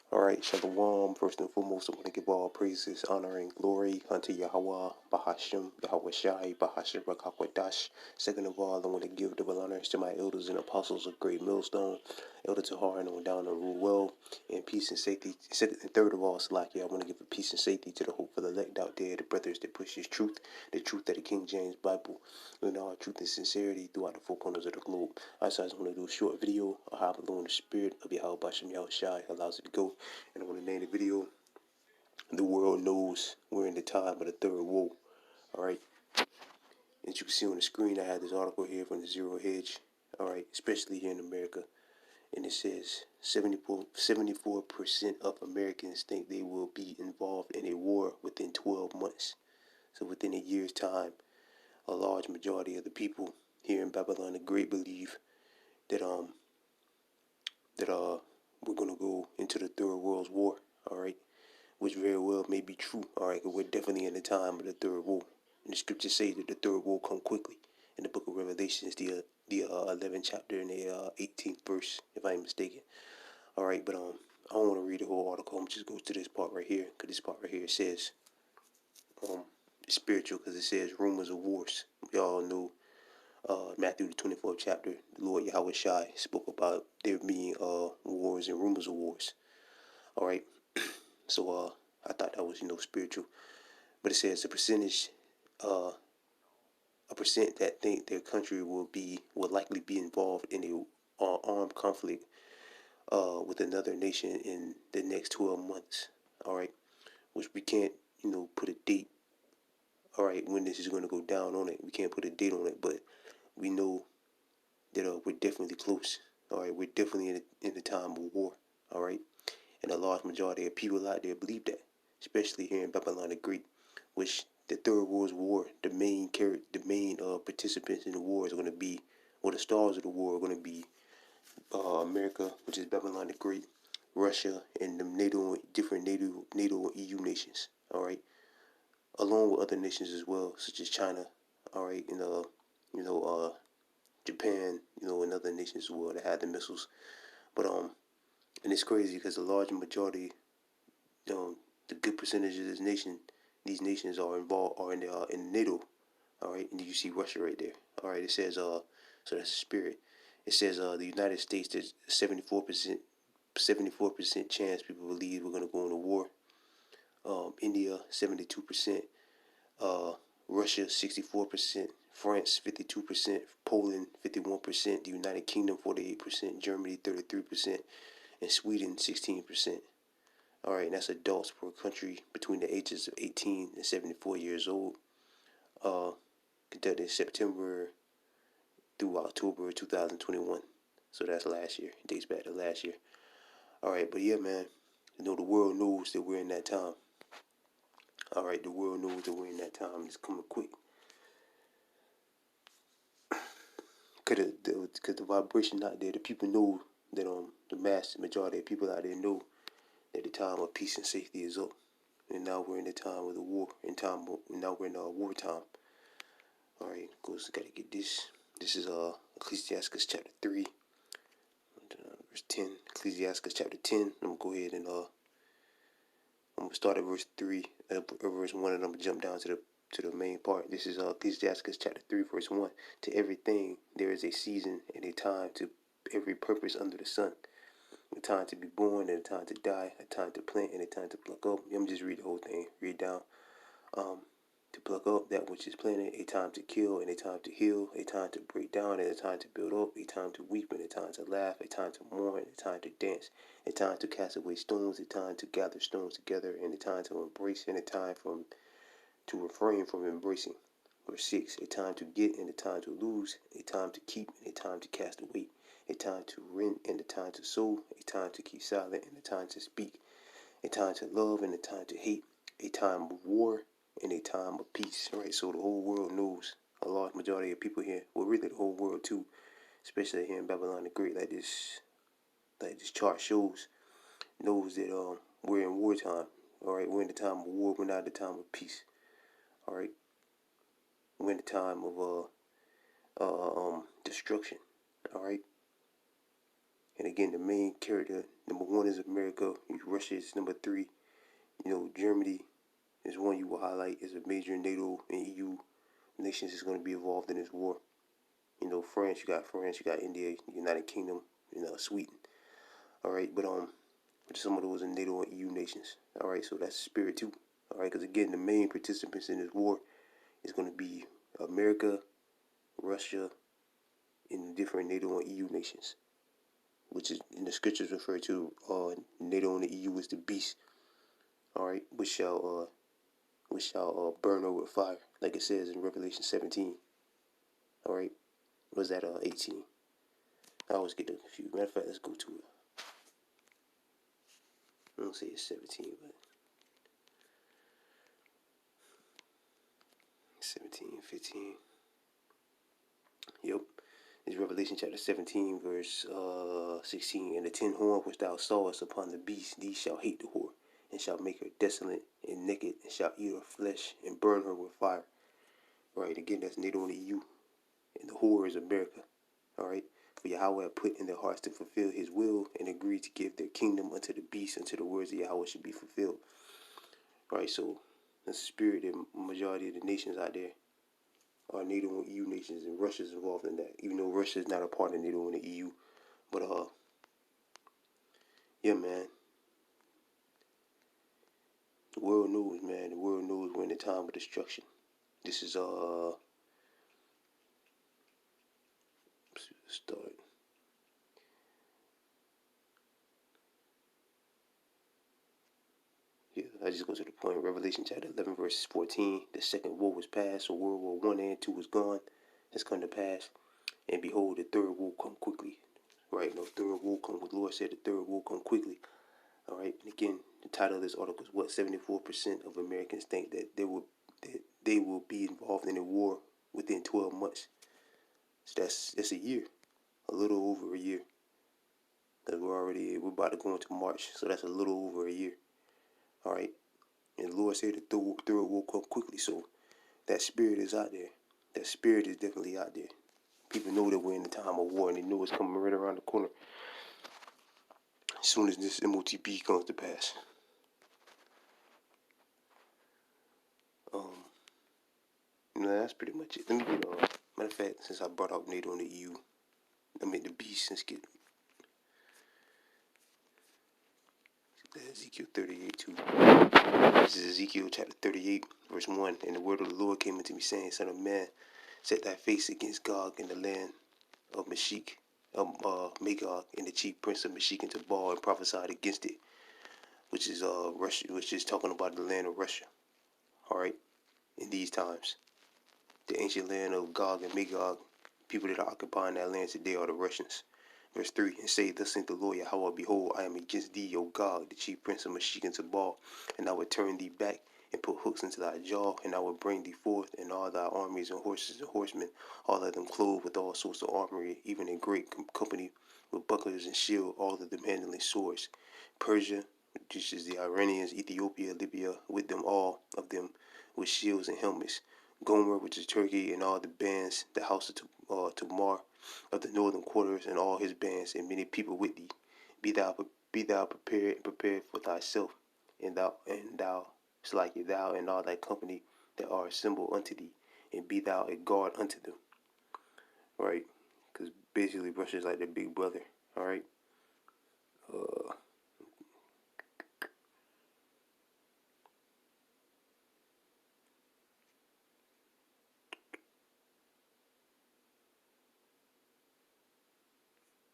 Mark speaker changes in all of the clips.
Speaker 1: All right, Shalom. First and foremost, I want to give all praises, honor, and glory unto Yahweh, Bahashim, Yahweh Shai, Bahashim, Rakakwadash. Second of all, I want to give double honors to my elders and apostles of Great Millstone, Elder Tahar and on down to rule well, and peace and safety. Second and third of all, Salakia, I want to give a peace and safety to the hopeful elect out there, the brothers that push his truth, the truth of the King James Bible, and all truth and sincerity throughout the four corners of the globe. I just want to do a short video of how alone the spirit of Yahweh Bahashim, Yahweh Shai allows it to go. And I want to name the video, The World Knows We're in the Time of the Third Woe. Alright. As you can see on the screen, I have this article here from the Zero Hedge. Alright, especially here in America. And it says 74% of Americans think they will be involved in a war within 12 months. So within a year's time, a large majority of the people here in Babylon the Great believe that we're gonna go into the Third World War. Alright. Which very well may be true. Alright, because we're definitely in the time of the third woe. And the scriptures say that the third woe come quickly. In the book of Revelations, the 11th chapter and the 18th verse, if I ain't mistaken. Alright, but I don't want to read the whole article. I'm just go to this part right here, because this part right here says it's spiritual, because it says rumors of wars. We all know Matthew the 24th chapter, the Lord Yahweh Shai spoke about there being wars and rumors of wars. Alright. So I thought that was spiritual, but it says a percent that think their country will likely be involved in a armed conflict with another nation in the next 12 months. All right, which we can't put a date. All right, when this is going to go down on it, we can't put a date on it, but we know that we're definitely close. All right, we're definitely in the time of war. All right, and a large majority of people out there believe that. Especially here in Babylon the Great, which the Third World War, the main participants in the war is going to be, or the stars of the war are going to be America, which is Babylon the Great, Russia, and the different NATO and EU nations. All right, along with other nations as well, such as China. All right, and Japan, and other nations as well that had the missiles. But and it's crazy because the large majority, the good percentage of these nations are in NATO. All right, and you see Russia right there. All right, it says so that's the spirit. It says the United States, there's 74% chance people believe we're gonna go into war. India 72%, Russia 64%, France 52%, Poland 51%, the United Kingdom 48%, Germany 33%, and Sweden 16%. All right, and that's adults per country between the ages of 18 and 74 years old. Conducted September through October 2021. So that's last year. It dates back to last year. All right, but yeah, man, the world knows that we're in that time. All right, the world knows that we're in that time. It's coming quick. Cause the vibration out there, the people know that the mass majority of people out there know that the time of peace and safety is up. And now we're in the time of the war. Now we're in wartime. All right, goes. Gotta get this. This is Ecclesiastes chapter 3, verse 10. Ecclesiastes chapter 10. I'm gonna go ahead and I'm gonna start at verse 3, verse 1, and I'm gonna jump down to the main part. This is Ecclesiastes chapter 3, verse 1. To everything there is a season and a time to every purpose under the sun. A time to be born and a time to die, a time to plant and a time to pluck up. I'm just read the whole thing. Read down. To pluck up that which is planted, a time to kill and a time to heal, a time to break down and a time to build up, a time to weep and a time to laugh, a time to mourn and a time to dance, a time to cast away stones, a time to gather stones together, and a time to embrace and a time to refrain from embracing. Verse 6, a time to get and a time to lose, a time to keep and a time to cast away, a time to rent and a time to sow, a time to keep silent and a time to speak, a time to love and a time to hate, a time of war and a time of peace. Right, so the whole world knows, a large majority of people here, well really the whole world too, especially here in Babylon the Great, like this chart shows, knows that we're in wartime. All right, we're in the time of war. We're not in the time of peace. All right, we're in the time of destruction. All right, And again, the main character, number one is America. Russia is number three. Germany is one you will highlight as a major NATO and EU nations is going to be involved in this war. France, you got India, United Kingdom, Sweden. All right, but some of those are NATO and EU nations. All right, so that's spirit too. All right, because again, the main participants in this war is going to be America, Russia, and different NATO and EU nations, which is in the scriptures referred to NATO and the EU as the beast. All right, which shall burn over with fire, like it says in Revelation 17. All right, was that 18? I always get confused. Matter of fact, let's go to it. I don't say it's 17, but 17, 15. Yep. It's Revelation chapter 17, verse 16. And the 10 horns which thou sawest upon the beast, these shall hate the whore, and shall make her desolate and naked, and shall eat her flesh, and burn her with fire. Right, again, that's NATO and the EU. And the whore is America. All right. For Yahweh put in their hearts to fulfill his will, and agreed to give their kingdom unto the beast, until the words of Yahweh should be fulfilled. All right, so that's the spirit that majority of the nations out there are NATO and EU nations, and Russia's involved in that, even though Russia is not a part of NATO and the EU. But yeah, man, the world knows, man. The world knows we're in a time of destruction. This is start. Yeah, I just go to the point. Revelation chapter 11, verse 14. The second war was past, so World War 1 and 2 was gone, has come to pass. And behold, the third will come quickly. Right? No, third will come. The Lord said the third will come quickly. All right. And again, the title of this article is what 74% of Americans think that they will be involved in a war within 12 months. So that's a year, a little over a year. Because we're about to go into March, so that's a little over a year. All right. And the Lord said the third will come quickly. So that spirit is out there. That spirit is definitely out there. People know that we're in the time of war, and they know it's coming right around the corner as soon as this MOTP comes to pass. That's pretty much it. Let me get matter of fact, since I brought up NATO and the EU, the beast. Let's get Ezekiel 38 too. This is Ezekiel chapter 38, verse 1. And the word of the Lord came unto me, saying, Son of man, set thy face against Gog in the land of Magog, and the chief prince of Meshech and Tubal, and prophesied against it, which is Russia, which is talking about the land of Russia. All right, in these times, the ancient land of Gog and Magog, people that are occupying that land today are the Russians. Verse 3, and say, Thus saith the Lord Yahweh, behold, I am against thee, O Gog, the chief prince of Meshech and Tubal, and I will turn thee back, and put hooks into thy jaw, and I will bring thee forth, and all thy armies and horses and horsemen, all of them clothed with all sorts of armory, even in great company, with bucklers and shield, all of them handling swords. Persia, which is the Iranians, Ethiopia, Libya, with them all of them, with shields and helmets. Gomer, which is Turkey, and all the bands, the house of Tamar, of the northern quarters, and all his bands, and many people with thee. Be thou prepared for thyself, and thou Slacky, thou and all thy company that are assembled unto thee, and be thou a guard unto them. Right? Because basically Russia's like their big brother. All right. Uh,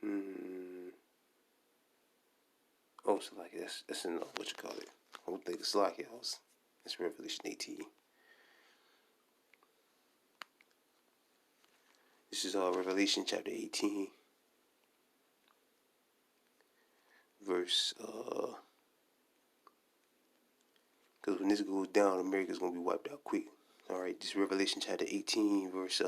Speaker 1: hmm. Oh, Slacky. That's in what you call it. I don't think it's Slacky. It's Revelation 18. This is Revelation chapter 18, verse because when this goes down, America's gonna be wiped out quick. All right, this is Revelation chapter 18, verse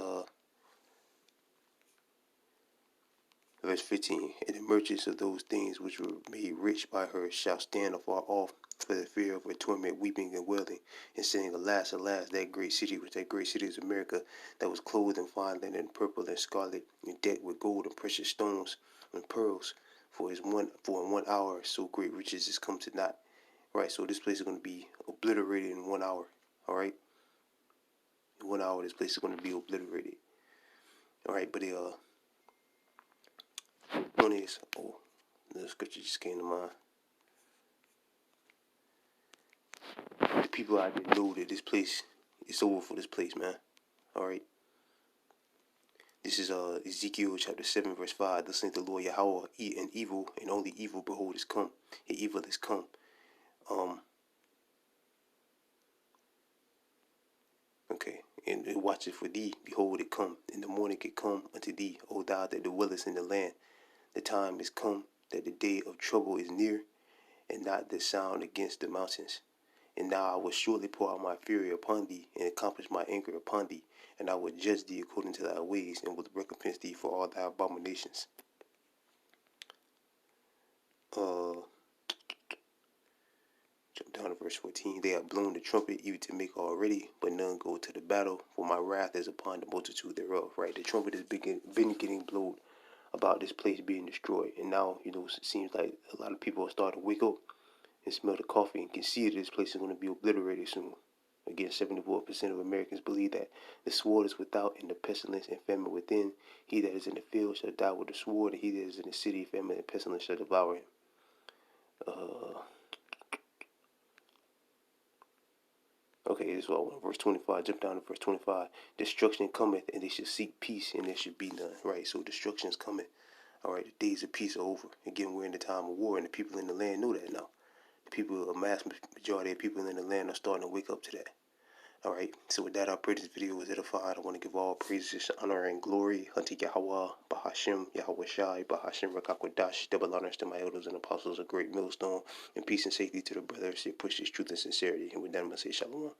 Speaker 1: 15. And the merchants of those things which were made rich by her shall stand afar off for the fear of her torment, weeping and wailing, and saying, Alas, alas, that great city is America, that was clothed in fine linen, purple and scarlet, and decked with gold and precious stones and pearls, for in 1 hour so great riches has come to naught. Right, so this place is going to be obliterated in 1 hour. All right, in 1 hour this place is going to be obliterated. All right, but one is the scripture just came to mind. The people out there know that this place, it's over for this place, man. All right. This is Ezekiel chapter 7 verse 5. Thus saith the Lord Yahweh, and evil and only evil, behold, is come. And evil is come. Okay. And watch it for thee. Behold, it come. In the morning it come unto thee, O thou that dwellest in the land. The time is come that the day of trouble is near, and not the sound against the mountains. And now I will surely pour out my fury upon thee, and accomplish my anger upon thee, and I will judge thee according to thy ways, and will recompense thee for all thy abominations. Jump down to verse 14. They have blown the trumpet even to make all ready, but none go to the battle, for my wrath is upon the multitude thereof. Right? The trumpet has been getting blown about this place being destroyed. And now, it seems like a lot of people are starting to wake up and smell the coffee and can see that this place is going to be obliterated soon. Again, 74% of Americans believe that the sword is without and the pestilence and famine within. He that is in the field shall die with the sword, and he that is in the city, famine and pestilence shall devour him. Okay, this is what I want. Verse 25, jump down to verse 25. Destruction cometh, and they shall seek peace, and there should be none. Right, so destruction is coming. All right, the days of peace are over. Again, we're in the time of war, and the people in the land know that now. The people, a mass majority of people in the land are starting to wake up to that. All right, so with that, I pray this video was edified. I want to give all praises, honor, and glory unto Yahweh, Bahashim, Yahweh Shai, Bahashim, Rakakwadash, double honors to my elders and apostles, a great millstone, and peace and safety to the brothers that push this truth and sincerity. And with that, I'm going to say shalom.